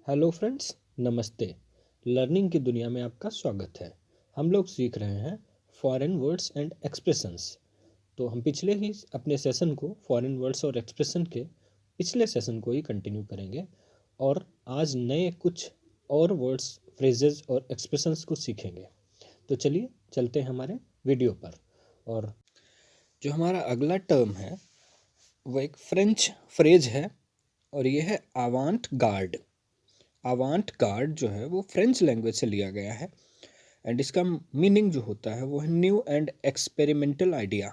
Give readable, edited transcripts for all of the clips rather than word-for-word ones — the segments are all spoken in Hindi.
हेलो फ्रेंड्स, नमस्ते। लर्निंग की दुनिया में आपका स्वागत है। हम लोग सीख रहे हैं फॉरेन वर्ड्स एंड एक्सप्रेशंस। तो हम पिछले ही अपने सेशन को फॉरेन वर्ड्स और एक्सप्रेशन के पिछले सेशन को ही कंटिन्यू करेंगे और आज नए कुछ और वर्ड्स, फ्रेजेस और एक्सप्रेशंस को सीखेंगे। तो चलिए चलते हैं हमारे वीडियो पर। और जो हमारा अगला टर्म है वो एक फ्रेंच फ्रेज है और ये है अवांट गार्ड। अवांट गार्ड जो है वो फ्रेंच लैंग्वेज से लिया गया है एंड इसका मीनिंग जो होता है वो है न्यू एंड एक्सपेरिमेंटल आइडिया।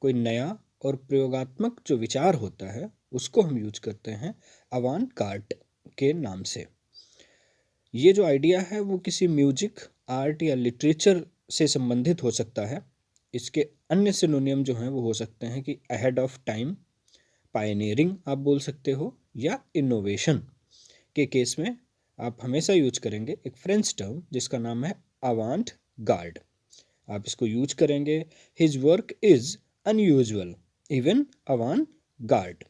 कोई नया और प्रयोगात्मक जो विचार होता है उसको हम यूज करते हैं अवांट गार्ड के नाम से। ये जो आइडिया है वो किसी म्यूजिक, आर्ट या लिटरेचर से संबंधित हो सकता है। इसके अन्य सिनोनियम जो हैं वो हो सकते हैं कि अहेड ऑफ टाइम, पायनियरिंग आप बोल सकते हो, या इनोवेशन के केस में आप हमेशा यूज करेंगे एक फ्रेंच टर्म जिसका नाम है अवांट गार्ड। आप इसको यूज करेंगे his work is unusual even avant garde.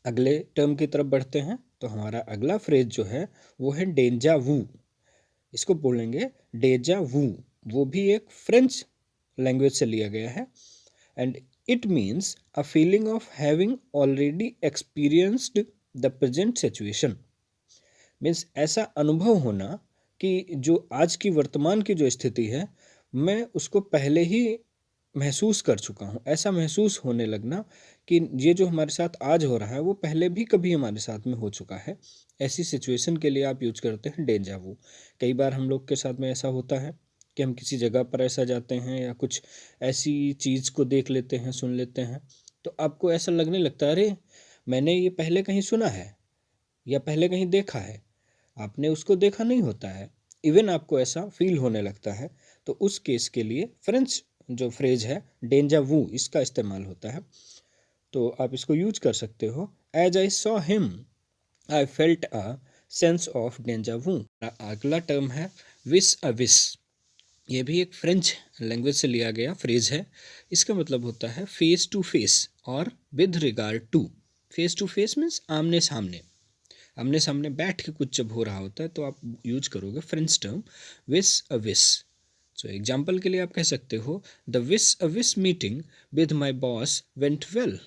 अगले टर्म की तरफ बढ़ते हैं तो हमारा अगला फ्रेज जो है वो है डेंजा वू। इसको बोलेंगे डेजा वू। वो भी एक फ्रेंच लैंग्वेज से लिया गया है and it means a feeling of having already experienced the present situation. Means ऐसा अनुभव होना कि जो आज की वर्तमान की जो स्थिति है मैं उसको पहले ही महसूस कर चुका हूँ। ऐसा महसूस होने लगना कि ये जो हमारे साथ आज हो रहा है वो पहले भी कभी हमारे साथ में हो चुका है। ऐसी सिचुएशन के लिए आप यूज करते हैं डेजा वू। कई बार हम लोग के साथ में ऐसा होता है कि हम किसी जगह पर ऐसा जाते हैं या कुछ ऐसी चीज़ को देख लेते हैं, सुन लेते हैं, तो आपको ऐसा लगने लगता है अरे मैंने ये पहले कहीं सुना है या पहले कहीं देखा है। आपने उसको देखा नहीं होता है, इवन आपको ऐसा फील होने लगता है। तो उस केस के लिए फ्रेंच जो फ्रेज है डेंजा वू, इसका इस्तेमाल होता है। तो आप इसको यूज कर सकते हो। As I saw him I felt a sense of deja vu. अगला टर्म है विस अ विस। ये भी एक फ्रेंच लैंग्वेज से लिया गया फ्रेज है। इसका मतलब होता है फेस टू फेस और with regard to. Face to face means आमने सामने, आमने सामने बैठ के कुछ जब हो रहा होता है तो आप यूज करोगे फ्रेंच टर्म विस अ विस। सो एग्जाम्पल के लिए आप कह सकते हो द विस अ विस meeting with my boss went well.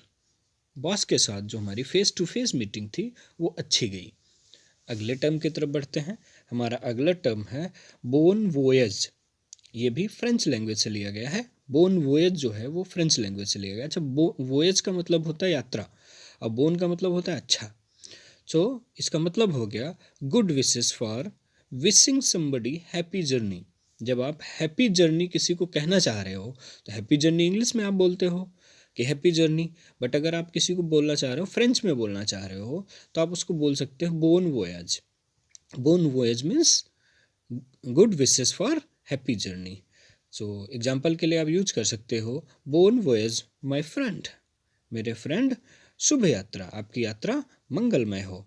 Boss के साथ जो हमारी फेस टू फेस मीटिंग थी वो अच्छी गई। अगले टर्म की तरफ बढ़ते हैं। हमारा अगला टर्म है बोन वोयज। ये भी फ्रेंच लैंग्वेज से लिया गया है। बोन वोयज जो है वो फ्रेंच लैंग्वेज से लिया गया। अच्छा, वोयज का मतलब होता है यात्रा और बोन का मतलब होता है अच्छा। सो इसका मतलब हो गया good wishes for wishing somebody happy journey. जब आप हैप्पी जर्नी किसी को कहना चाह रहे हो तो हैप्पी जर्नी इंग्लिश में आप बोलते हो कि हैप्पी जर्नी, बट अगर आप किसी को बोलना चाह रहे हो, फ्रेंच में बोलना चाह रहे हो, तो आप उसको बोल सकते हो bone voyage. Bone voyage means good wishes for happy journey. So example के लिए आप यूज कर सकते हो बोन वोयाज माई फ्रेंड। मेरे फ्रेंड, शुभ यात्रा, आपकी यात्रा मंगलमय हो।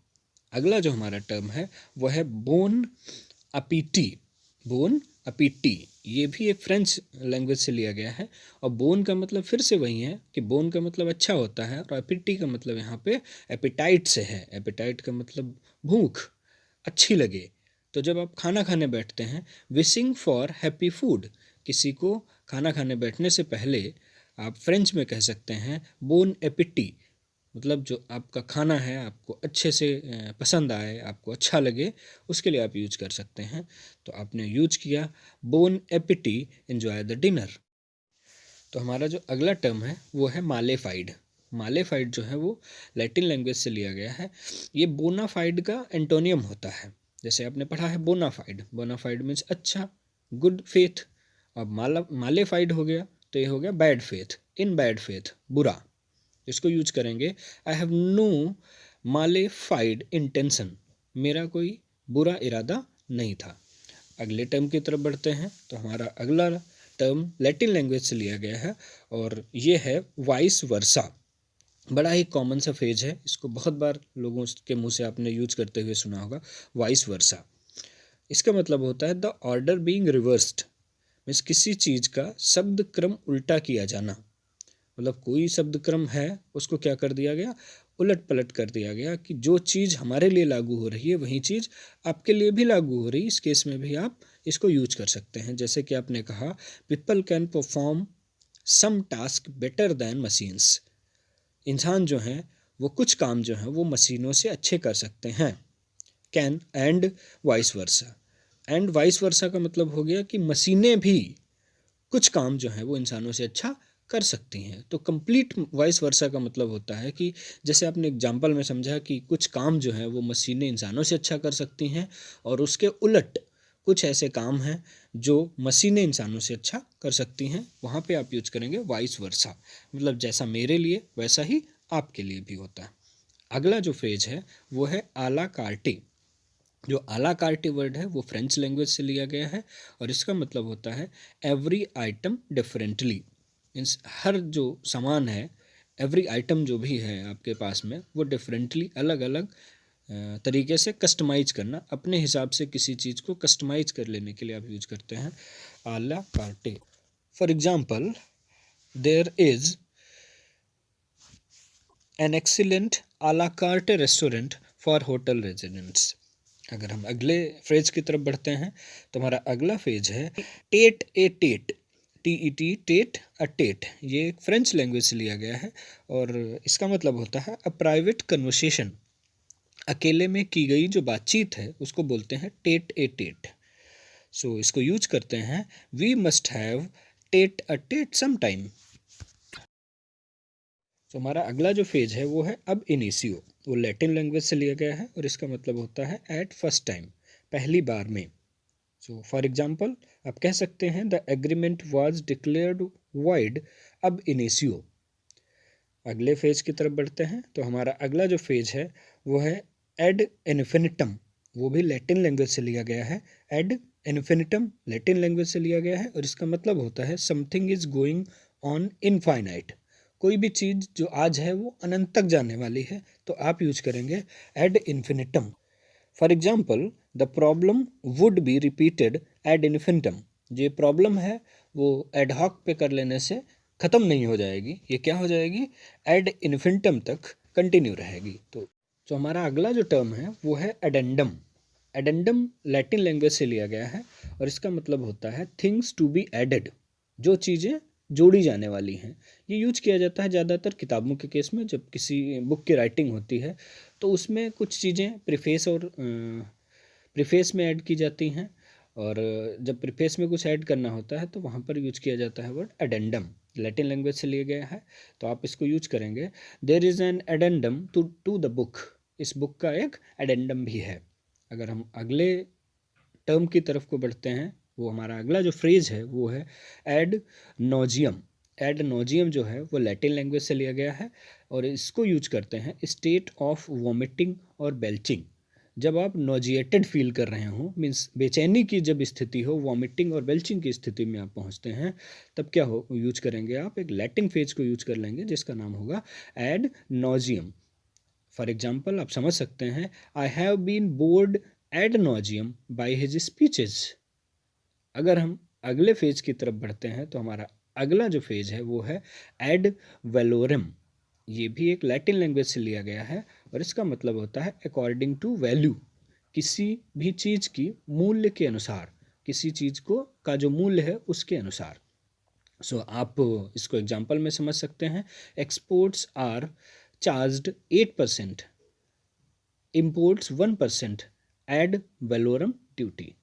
अगला जो हमारा टर्म है वो है बोन अपीटी। बोन अपीटी ये भी एक फ्रेंच लैंग्वेज से लिया गया है और बोन का मतलब फिर से वही है कि बोन का मतलब अच्छा होता है और अपीटी का मतलब यहाँ पे एपिटाइट से है। एपिटाइट का मतलब भूख, अच्छी लगे। तो जब आप खाना खाने बैठते हैं, विशिंग फॉर हैप्पी फूड, किसी को खाना खाने बैठने से पहले आप फ्रेंच में कह सकते हैं बोन एपिटी। मतलब जो आपका खाना है आपको अच्छे से पसंद आए, आपको अच्छा लगे, उसके लिए आप यूज कर सकते हैं। तो आपने यूज किया bone APT, enjoy the dinner. तो हमारा जो अगला टर्म है वो है मालेफाइड। मालेफाइड जो है वो लैटिन लैंग्वेज से लिया गया है। ये बोनाफाइड का एंटोनियम होता है। जैसे आपने पढ़ा है बोनाफाइड, बोनाफाइड मीन्स अच्छा, गुड फेथ। अब मालेफाइड हो गया तो ये हो गया bad faith, in bad faith, बुरा। इसको यूज करेंगे आई हैव नो मालेफाइड इंटेंशन, मेरा कोई बुरा इरादा नहीं था। अगले टर्म की तरफ बढ़ते हैं तो हमारा अगला टर्म लैटिन लैंग्वेज से लिया गया है और ये है वाइस वर्सा। बड़ा ही कॉमन सा फ्रेज है, इसको बहुत बार लोगों के मुंह से आपने यूज करते हुए सुना होगा, वाइस वर्सा। इसका मतलब होता है the order being reversed. Means किसी चीज़ का शब्द क्रम उल्टा किया जाना। मतलब कोई शब्द क्रम है उसको क्या कर दिया गया, उलट पलट कर दिया गया कि जो चीज़ हमारे लिए लागू हो रही है वही चीज़ आपके लिए भी लागू हो रही है। इस केस में भी आप इसको यूज कर सकते हैं। जैसे कि आपने कहा, people can perform some task better than machines. इंसान जो हैं वो कुछ काम जो हैं वो मशीनों से अच्छे कर सकते हैं। Can and vice versa. And vice versa का मतलब हो गया कि मशीनें भी कुछ काम जो है वो इंसानों से अच्छा कर सकती हैं। तो कंप्लीट वाइस वर्सा का मतलब होता है कि जैसे आपने एग्जांपल में समझा कि कुछ काम जो है वो मशीनें इंसानों से अच्छा कर सकती हैं, और उसके उलट कुछ ऐसे काम हैं जो मशीनें इंसानों से अच्छा कर सकती हैं, वहाँ पे आप यूज करेंगे वाइस वर्सा। मतलब जैसा मेरे लिए वैसा ही आपके लिए भी होता है। अगला जो फ्रेज है वो है आला कार्टे। जो आला कार्टे वर्ड है वो फ्रेंच लैंग्वेज से लिया गया है, और इसका मतलब होता है एवरी आइटम डिफरेंटली। मीन्स हर जो सामान है, एवरी आइटम जो भी है आपके पास में, वो डिफरेंटली अलग अलग तरीके से कस्टमाइज करना, अपने हिसाब से किसी चीज़ को कस्टमाइज कर लेने के लिए आप यूज करते हैं a la carte. For example, there is an excellent a la carte restaurant for hotel residents. अगर हम अगले फ्रेज की तरफ बढ़ते हैं तो हमारा अगला फ्रेज है TET A TET. TET, TET a TET. ये फ्रेंच लैंग्वेज से लिया गया है, और इसका मतलब होता है अ प्राइवेट कन्वर्सेशन। अकेले में की गई जो बातचीत है उसको बोलते हैं टेट ए टेट। सो इसको यूज करते हैं, we must have tete a tete some time. तो हमारा अगला जो फेज है वो है अब इनिशियो। वो लैटिन लैंग्वेज से लिया गया है, और इसका मतलब होता है एट फर्स्ट टाइम, पहली बार में। सो फॉर एग्जाम्पल आप कह सकते हैं the agreement was declared wide अब इनिशियो। अगले फेज की तरफ बढ़ते हैं तो हमारा अगला जो फेज है वो है एड इन्फिनिटम। वो भी लैटिन लैंग्वेज से लिया गया है। एड इन्फिनिटम लैटिन लैंग्वेज से लिया गया है, और इसका मतलब होता है something is going on infinite. कोई भी चीज़ जो आज है वो अनंत तक जाने वाली है, तो आप यूज करेंगे ad infinitum. For example, the problem would be repeated ad infinitum. ये प्रॉब्लम है वो एडहॉक पे कर लेने से ख़त्म नहीं हो जाएगी, ये क्या हो जाएगी, एड इन्फिनिटम तक कंटिन्यू रहेगी। तो जो हमारा अगला जो टर्म है वो है एडेंडम। एडेंडम लैटिन लैंग्वेज से लिया गया है, और इसका मतलब होता है थिंग्स टू बी एडेड। जो चीज़ें जोड़ी जाने वाली हैं। ये यूज किया जाता है ज़्यादातर किताबों के केस में। जब किसी बुक की राइटिंग होती है तो उसमें कुछ चीज़ें प्रीफेस और प्रीफेस में ऐड की जाती हैं, और जब प्रीफेस में कुछ ऐड करना होता है तो वहाँ पर यूज किया जाता है वर्ड एडेंडम। लैटिन लैंग्वेज से लिया गया है, तो आप इसको यूज करेंगे, there is an addendum to the book. इस बुक का एक एडेंडम भी है। अगर हम अगले टर्म की तरफ को बढ़ते हैं, वो हमारा अगला जो फ्रेज है वो है एड नोजियम। एड नोजियम जो है वो लैटिन लैंग्वेज से लिया गया है, और इसको यूज करते हैं स्टेट ऑफ वॉमिटिंग और बेल्चिंग। जब आप नोजिएटेड फील कर रहे हो, मीन्स बेचैनी की जब स्थिति हो, वॉमिटिंग और बेल्चिंग की स्थिति में आप पहुंचते हैं, तब क्या हो यूज करेंगे, आप एक लैटिन फ्रेज को यूज कर लेंगे जिसका नाम होगा एड नोजियम। फॉर एग्जाम्पल आप समझ सकते हैं, I have been bored ad nauseam by his speeches. अगर हम अगले फेज की तरफ बढ़ते हैं तो हमारा अगला जो फेज है वो है एड वेलोरम। ये भी एक लैटिन लैंग्वेज से लिया गया है, और इसका मतलब होता है अकॉर्डिंग टू वैल्यू। किसी भी चीज़ की मूल्य के अनुसार, किसी चीज़ को का जो मूल्य है उसके अनुसार। सो आप इसको एग्जांपल में समझ सकते हैं, exports are charged 8%, imports 1% ad valorem duty.